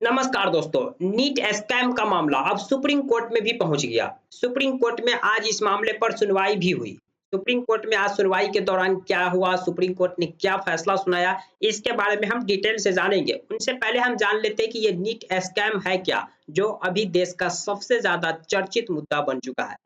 नमस्कार दोस्तों। NEET scam का मामला अब सुप्रीम कोर्ट में भी पहुंच गया। सुप्रीम कोर्ट में आज इस मामले पर सुनवाई भी हुई। सुप्रीम कोर्ट में आज सुनवाई के दौरान क्या हुआ, सुप्रीम कोर्ट ने क्या फैसला सुनाया, इसके बारे में हम डिटेल से जानेंगे। उनसे पहले हम जान लेते हैं कि ये नीट स्कैम है क्या, जो अभी देश का सबसे ज्यादा चर्चित मुद्दा बन चुका है।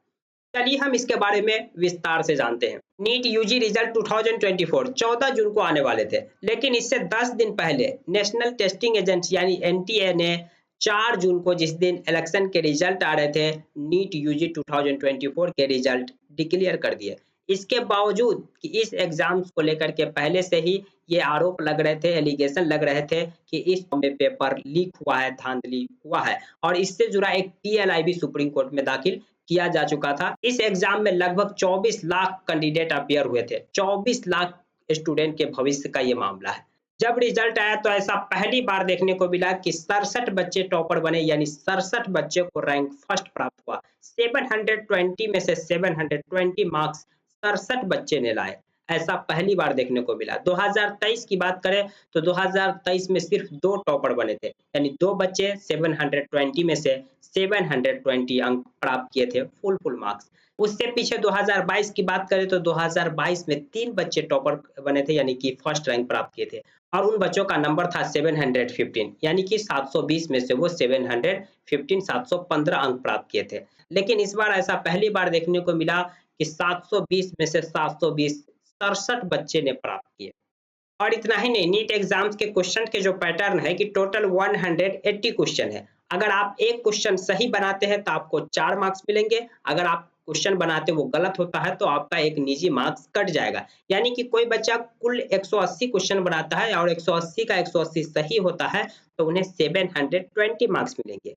चलिए हम इसके बारे में विस्तार से जानते हैं। नीट यूजी रिजल्ट 2024 14 जून को आने वाले थे, लेकिन इससे 10 दिन पहले नेशनल टेस्टिंग एजेंसी यानी एनटीए ने 4 जून को, जिस दिन इलेक्शन के रिजल्ट आ रहे थे, नीट यूजी 2024 के रिजल्ट डिक्लेयर कर दिए। इसके बावजूद कि इस एग्जाम्स को लेकर के पहले से ही ये आरोप लग रहे थे, एलिगेशन लग रहे थे कि इस में पेपर लीक हुआ है, धांधली हुआ है, और इससे जुड़ा एक पीएलआई भी सुप्रीम कोर्ट में दाखिल किया जा चुका था। इस एग्जाम में लगभग 24 लाख कैंडिडेट अपियर हुए थे। 24 लाख स्टूडेंट के भविष्य का ये मामला है। जब रिजल्ट आया तो ऐसा पहली बार देखने को मिला कि 67 बच्चे टॉपर बने, यानी 67 बच्चे को रैंक फर्स्ट प्राप्त हुआ। 720 में से 720 मार्क्स 67 बच्चे ने लाए। ऐसा पहली बार देखने को मिला। 2023 की बात करें तो 2023 में सिर्फ 2 टॉपर बने थे, यानी 2 बच्चे 720 में से 720 अंक प्राप्त किए थे, फुल मार्क्स। उससे पीछे 2022 की बात करें तो 2022 में 3 बच्चे टॉपर बने थे, यानी कि फर्स्ट रैंक प्राप्त किए थे, और उन बच्चों का नंबर था 715, यानी कि 720 में से वो 715 715 अंक प्राप्त किए थे। लेकिन इस बार ऐसा पहली बार देखने को मिला कि 720 में से 720 67 बच्चे ने प्राप्त किए। और इतना ही नहीं, नीट एग्जाम्स के क्वेश्चन के जो पैटर्न है कि टोटल 180 क्वेश्चन है। अगर आप एक क्वेश्चन सही बनाते हैं तो आपको 4 मार्क्स मिलेंगे। अगर आप क्वेश्चन बनाते वो गलत होता है तो आपका एक निजी मार्क्स कट जाएगा। यानी कि कोई बच्चा कुल 180 क्वेश्चन बनाता है और 180 का 180 सही होता है तो उन्हें 720 मार्क्स मिलेंगे।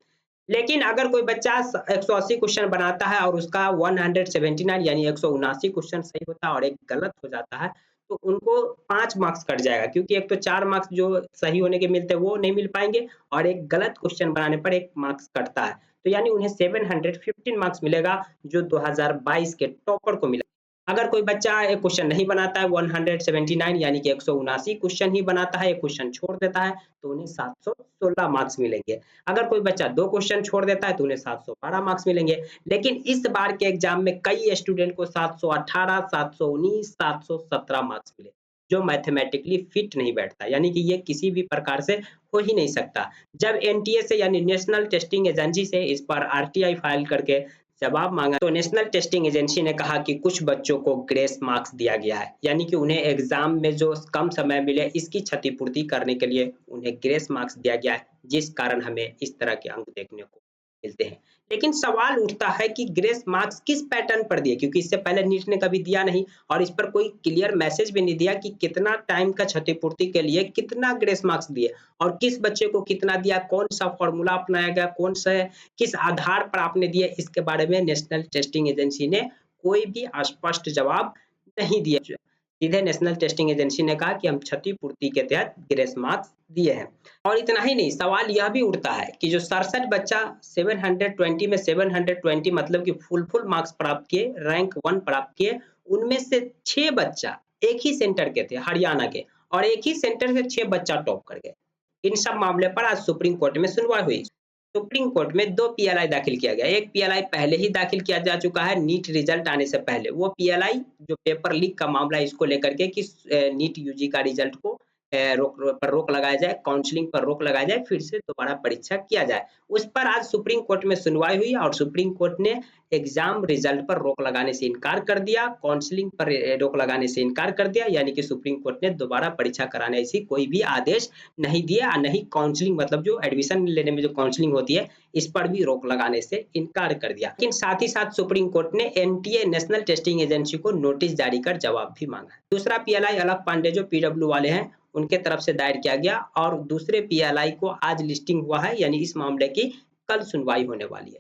लेकिन अगर कोई बच्चा 180 क्वेश्चन बनाता है और उसका 179 यानी 179 क्वेश्चन सही होता है और एक गलत हो जाता है, तो उनको 5 मार्क्स कट जाएगा, क्योंकि एक तो 4 मार्क्स जो सही होने के मिलते हैं वो नहीं मिल पाएंगे, और एक गलत क्वेश्चन बनाने पर 1 मार्क्स कटता है। तो यानी उन्हें 715 मार्क्स मिलेगा, जो 2022 के टॉपर को मिला। अगर कोई बच्चा एक क्वेश्चन नहीं बनाता है, 179 यानी कि 179 क्वेश्चन ही बनाता है, एक क्वेश्चन छोड़ देता है, तो उन्हें 716 मार्क्स मिलेंगे। अगर कोई बच्चा 2 क्वेश्चन छोड़ देता है तो उन्हें 712 मार्क्स मिलेंगे। लेकिन इस बार के एग्जाम में कई स्टूडेंट को 718, 719, 717 मार्क्स मिले, जो मैथमेटिकली फिट नहीं बैठता, यानी कि ये किसी भी प्रकार से हो ही नहीं सकता। जब एनटीए से यानी नेशनल टेस्टिंग एजेंसी से इस पर आरटीआई फाइल करके जवाब मांगा तो नेशनल टेस्टिंग एजेंसी ने कहा कि कुछ बच्चों को ग्रेस मार्क्स दिया गया है, यानी कि उन्हें एग्जाम में जो कम समय मिले इसकी क्षतिपूर्ति करने के लिए उन्हें ग्रेस मार्क्स दिया गया है, जिस कारण हमें इस तरह के अंक देखने को मिलते हैं। लेकिन सवाल उठता है कि ग्रेस मार्क्स किस पैटर्न पर दिए, क्योंकि इससे पहले नीट ने कभी दिया नहीं और इस पर कोई क्लियर मैसेज भी नहीं दिया कि कितना टाइम का क्षतिपूर्ति के लिए कितना ग्रेस मार्क्स दिए और किस बच्चे को कितना दिया, कौन सा फॉर्मूला अपनाया गया, कौन सा किस आधार पर आपने दिए, इसके बारे में नेशनल टेस्टिंग एजेंसी ने कोई भी स्पष्ट जवाब नहीं दिया। सीधे नेशनल टेस्टिंग एजेंसी ने कहा कि हम क्षतिपूर्ति के तहत ग्रेस मार्क्स दिए हैं। और इतना ही नहीं, सवाल यह भी उठता है कि जो 67 बच्चा 720 में 720 मतलब कि फुल मार्क्स प्राप्त किए, रैंक 1 प्राप्त किए, उनमें से 6 बच्चा एक ही सेंटर के थे, हरियाणा के, और एक ही सेंटर से 6 बच्चा टॉप कर गए। इन सब मामले पर आज सुप्रीम कोर्ट में सुनवाई हुई। सुप्रीम कोर्ट में 2 पीएलआई दाखिल किया गया। एक पीएलआई पहले ही दाखिल किया जा चुका है नीट रिजल्ट आने से पहले। वो पीएलआई जो पेपर लीक का मामला है इसको लेकर के कि नीट यूजी का रिजल्ट को रोक लगाया जाए, काउंसलिंग पर रोक लगाया जाए, फिर से दोबारा परीक्षा किया जाए। उस पर आज सुप्रीम कोर्ट में सुनवाई हुई और सुप्रीम कोर्ट ने एग्जाम रिजल्ट पर रोक लगाने से इनकार कर दिया, काउंसलिंग पर रोक लगाने से इनकार कर दिया, यानी कि सुप्रीम कोर्ट ने दोबारा परीक्षा कराने ऐसी कोई भी आदेश नहीं दिया और नहीं काउंसलिंग, मतलब जो एडमिशन लेने में जो काउंसलिंग होती है इस पर भी रोक लगाने से इनकार कर दिया। लेकिन साथ ही साथ सुप्रीम कोर्ट ने एनटीए नेशनल टेस्टिंग एजेंसी को नोटिस जारी कर जवाब भी मांगा। दूसरा पीएलआई अलख पांडे जो पीडब्ल्यू वाले हैं उनके तरफ से दायर किया गया और दूसरे पीएलआई को आज लिस्टिंग हुआ है, यानी इस मामले की कल सुनवाई होने वाली है।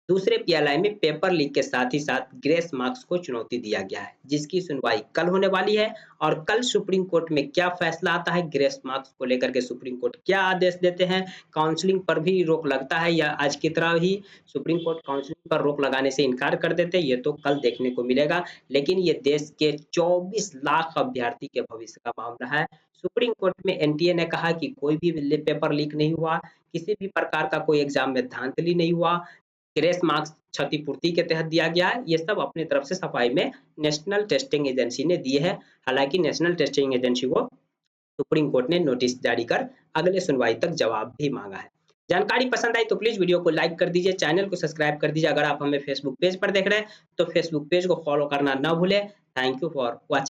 दूसरे पीएलआई में पेपर लीक के साथ ही साथ ग्रेस मार्क्स को चुनौती दिया गया है, जिसकी सुनवाई कल होने वाली है। और कल सुप्रीम कोर्ट में क्या फैसला आता है, ग्रेस मार्क्स को लेकर के सुप्रीम कोर्ट क्या आदेश देते हैं, काउंसलिंग पर भी रोक लगता है या आज की तरह ही सुप्रीम कोर्ट काउंसलिंग पर रोक लगाने से इनकार कर देते हैं, ये तो कल देखने को मिलेगा। लेकिन ये देश के 24 लाख अभ्यर्थी के भविष्य का मामला है। सुप्रीम कोर्ट में एनटीए ने कहा कि कोई भी पेपर लीक नहीं हुआ, किसी भी प्रकार का कोई एग्जाम में धांधली नहीं हुआ, ग्रेस मार्क्स क्षतिपूर्ति के तहत दिया गया है। ये सब अपनी तरफ से सफाई में नेशनल टेस्टिंग एजेंसी ने दी है। हालांकि नेशनल टेस्टिंग एजेंसी को सुप्रीम कोर्ट ने नोटिस जारी कर अगले सुनवाई तक जवाब भी मांगा है। जानकारी पसंद आई तो प्लीज वीडियो को लाइक कर दीजिए, चैनल को सब्सक्राइब कर दीजिए। अगर आप हमें फेसबुक पेज पर देख रहे हैं तो फेसबुक पेज को फॉलो करना ना भूलें। Thank you for watching.